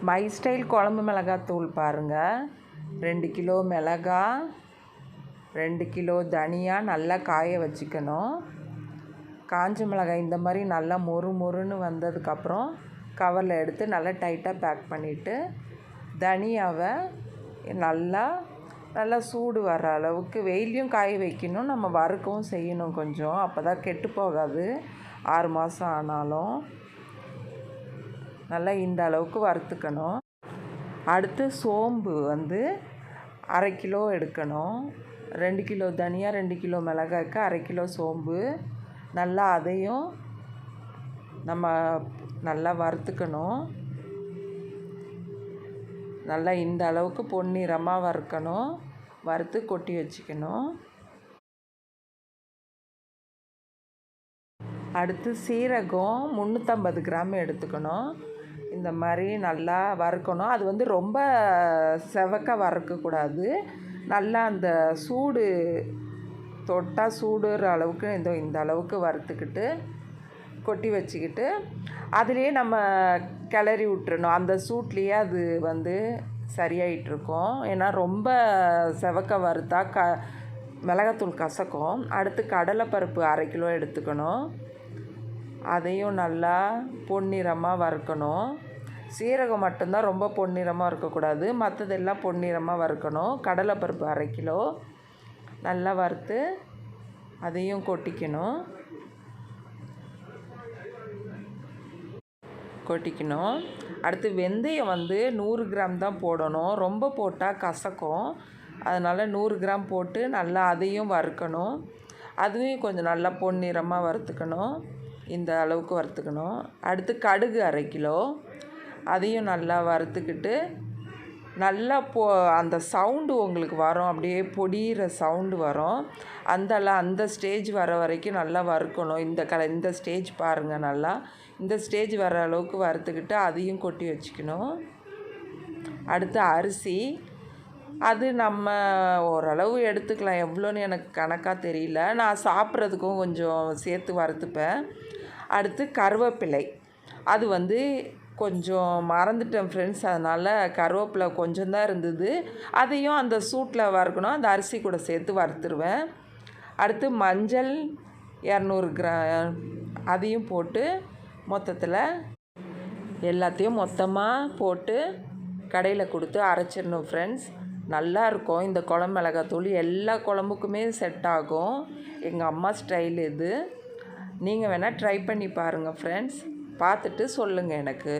My style குழம்பு மிளகாத்தூள் பாருங்கள். 2 கிலோ மிளகா, 2 கிலோ தனியா நல்லா காய வச்சுக்கணும். காஞ்ச மிளகாய் இந்த மாதிரி நல்லா மொறுன்னு வந்ததுக்கப்புறம் கவரில் எடுத்து நல்லா டைட்டாக பேக் பண்ணிவிட்டு, தனியாவை நல்லா சூடு வர அளவுக்கு வெயிலையும் காய வைக்கணும். நம்ம வறுக்கவும் செய்யணும் கொஞ்சம், அப்போ தான் கெட்டு போகாது 6 மாதம் ஆனாலும். நல்லா இந்த அளவுக்கு வறுத்துக்கணும். அடுத்து சோம்பு 1/2 கிலோ எடுக்கணும். 2 கிலோ தனியா, 2 கிலோ மிளகாய்க்கு 1/2 கிலோ சோம்பு. நல்லா அதையும் நம்ம நல்லா வறுத்துக்கணும். நல்லா இந்த அளவுக்கு பொன்னிறமாக வறுக்கணும். வறுத்து கொட்டி வச்சுக்கணும். அடுத்து சீரகம் 350 கிராம் எடுத்துக்கணும். இந்த மாதிரி நல்லா வறுக்கணும். அது ரொம்ப செவக்க வறுக்கக்கூடாது. நல்லா அந்த சூடு தொட்டால் சூடுற அளவுக்கு இந்த அளவுக்கு வறுத்துக்கிட்டு கொட்டி வச்சுக்கிட்டு, அதுலேயே நம்ம கிளறி விட்டுறணும். அந்த சூட்லேயே அது சரியாயிட்டிருக்கும். ஏன்னா ரொம்ப செவக்க வறுத்தா மிளகாத்தூள் கசக்கும். அடுத்து கடலைப்பருப்பு 1/2 கிலோ எடுத்துக்கணும். அதையும் நல்லா பொன்னிறமாக வறுக்கணும். சீரகம் மட்டும்தான் ரொம்ப பொன்னிறமாக இருக்கக்கூடாது, மற்றதெல்லாம் பொன்னிறமாக வறுக்கணும். கடலைப்பருப்பு 1/2 கிலோ நல்லா வறுத்து அதையும் கொட்டிக்கணும். அடுத்து வெந்தயம் 100 கிராம் தான் போடணும். ரொம்ப போட்டால் கசக்கும். அதனால் 100 கிராம் போட்டு நல்லா அதையும் வறுக்கணும். அதுவும் கொஞ்சம் நல்லா பொன்னிறமாக வறுத்துக்கணும். இந்த அளவுக்கு வறுத்துக்கணும். அடுத்து கடுகு 1/2 கிலோ, அதையும் நல்லா வறுத்துக்கிட்டு, நல்லா அந்த சவுண்டு உங்களுக்கு வரும், அப்படியே பொடிகிற சவுண்டு வரும். அந்த ஸ்டேஜ் வர வரைக்கும் நல்லா வறுக்கணும். இந்த ஸ்டேஜ் பாருங்கள். நல்லா இந்த ஸ்டேஜ் வர அளவுக்கு வறுத்துக்கிட்டு அதையும் கொட்டி வச்சுக்கணும். அடுத்து அரிசி, அது நம்ம ஓரளவு எடுத்துக்கலாம், எவ்வளோன்னு எனக்கு கணக்காக தெரியல. நான் சாப்பிட்றதுக்கும் கொஞ்சம் சேர்த்து வறுத்துப்பேன். அடுத்து கருவேப்பிலை, அது கொஞ்சம் மறந்துட்டேன் ஃப்ரெண்ட்ஸ், அதனால் கருவேப்பிலை கொஞ்சம் தான் இருந்தது. அதையும் அந்த சூட்டில் வறுக்கணும். அந்த அரிசி கூட சேர்த்து வறுத்துருவேன். அடுத்து மஞ்சள் 200 கிராம், அதையும் போட்டு மொத்தத்தில் எல்லாத்தையும் மொத்தமாக போட்டு கடையில் கொடுத்து அரைச்சிடணும் ஃப்ரெண்ட்ஸ். நல்லாயிருக்கும் இந்த குழம்பு மிளகாத்தூள். எல்லா குழம்புக்குமே செட் ஆகும். எங்கள் அம்மா ஸ்டைல் இது. நீங்கள் வேணால் ட்ரை பண்ணி பாருங்கள் ஃப்ரெண்ட்ஸ். பார்த்துட்டு சொல்லுங்கள் எனக்கு.